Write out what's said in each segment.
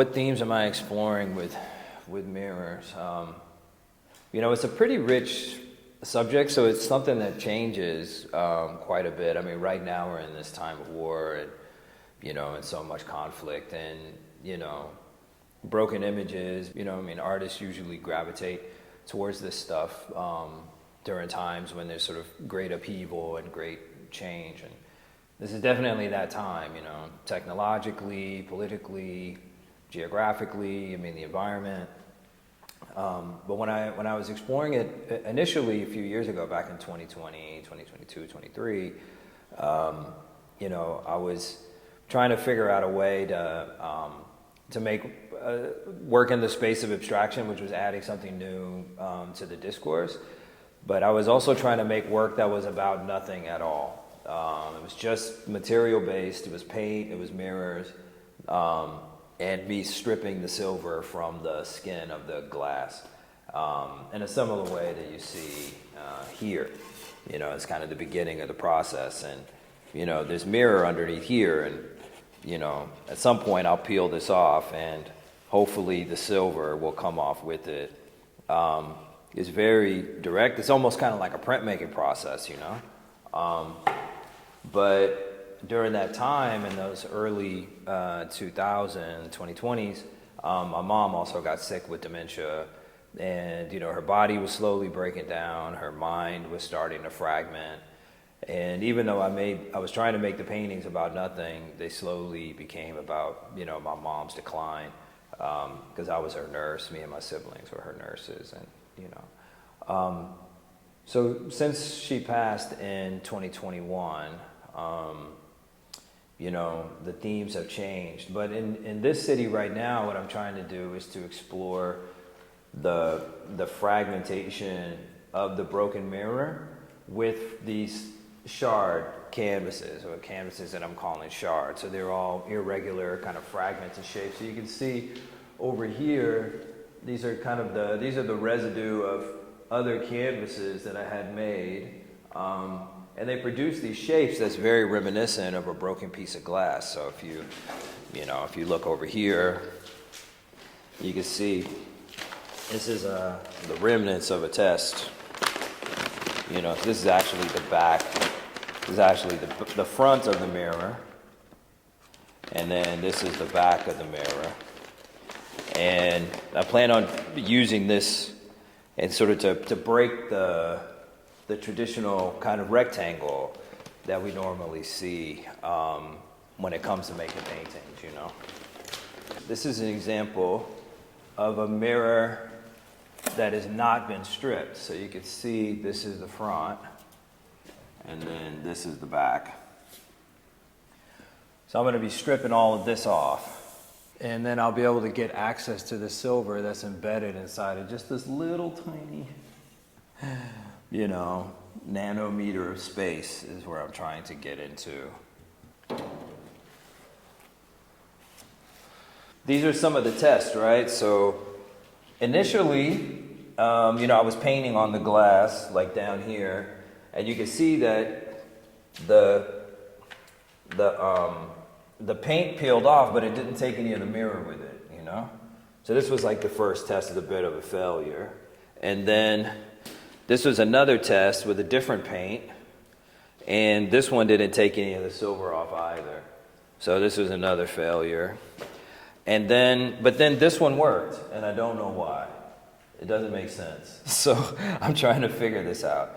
What themes am I exploring with mirrors? It's a pretty rich subject, so it's something that changes quite a bit. I mean, right now we're in this time of war and, and so much conflict and, broken images. Artists usually gravitate towards this stuff during times when there's sort of great upheaval and great change. And this is definitely that time, technologically, politically, geographically, the environment. But when I was exploring it initially a few years ago, back in 2020, 2022, 23, I was trying to figure out a way to make work in the space of abstraction, which was adding something new to the discourse. But I was also trying to make work that was about nothing at all. It was just material based. It was paint. It was mirrors. And me stripping the silver from the skin of the glass in a similar way that you see here. It's kind of the beginning of the process. And, there's mirror underneath here. And, at some point I'll peel this off and hopefully the silver will come off with it. It's very direct. It's almost kind of like a printmaking process, But during that time, in those early 2020s, my mom also got sick with dementia, and her body was slowly breaking down, her mind was starting to fragment, and even though I was trying to make the paintings about nothing, they slowly became about my mom's decline, because I was her nurse. Me and my siblings were her nurses, and so since she passed in 2021. The themes have changed. But in this city right now, what I'm trying to do is to explore the fragmentation of the broken mirror with these shard canvases, or canvases that I'm calling shards. So they're all irregular kind of fragments and shapes. So you can see over here, these are the residue of other canvases that I had made. And they produce these shapes that's very reminiscent of a broken piece of glass. So if you look over here, you can see this is the remnants of a test. This is actually the back. This is actually the front of the mirror. And then this is the back of the mirror. And I plan on using this and sort of to break the traditional kind of rectangle that we normally see when it comes to making paintings, This is an example of a mirror that has not been stripped. So you can see this is the front, and then this is the back. So I'm going to be stripping all of this off, and then I'll be able to get access to the silver that's embedded inside of just this little tiny nanometer of space is where I'm trying to get into. These are some of the tests, right? So initially, I was painting on the glass, like down here, and you can see that the paint peeled off, but it didn't take any of the mirror with it, So this was like the first test is a bit of a failure. And then this was another test with a different paint, and this one didn't take any of the silver off either. So this was another failure. But then this one worked, and I don't know why. It doesn't make sense. So I'm trying to figure this out.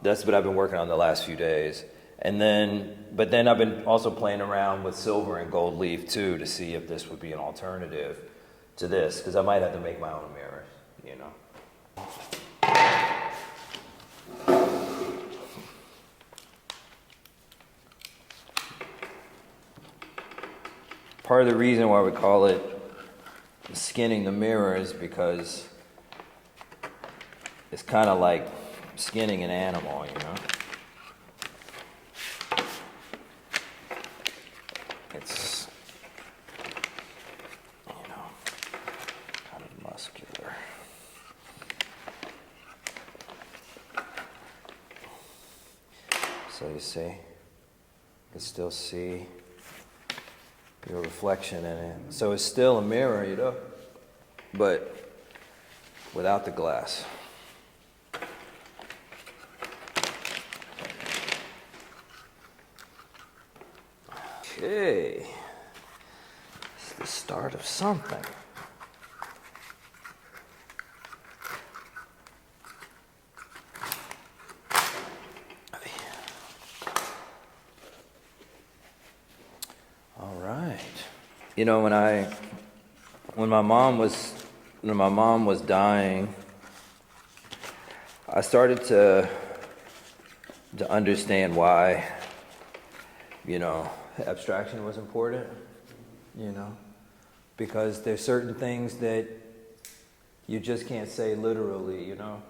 That's what I've been working on the last few days. But then I've been also playing around with silver and gold leaf too to see if this would be an alternative to this, because I might have to make my own mirrors, Part of the reason why we call it skinning the mirror is because it's kind of like skinning an animal, It's, kind of muscular. So you see, you can still see your reflection in it. So it's still a mirror, you know, but without the glass. Okay, it's the start of something. All right. You know, when my mom was dying, I started to understand why, you know, abstraction was important, you know, because there's certain things that you just can't say literally, you know.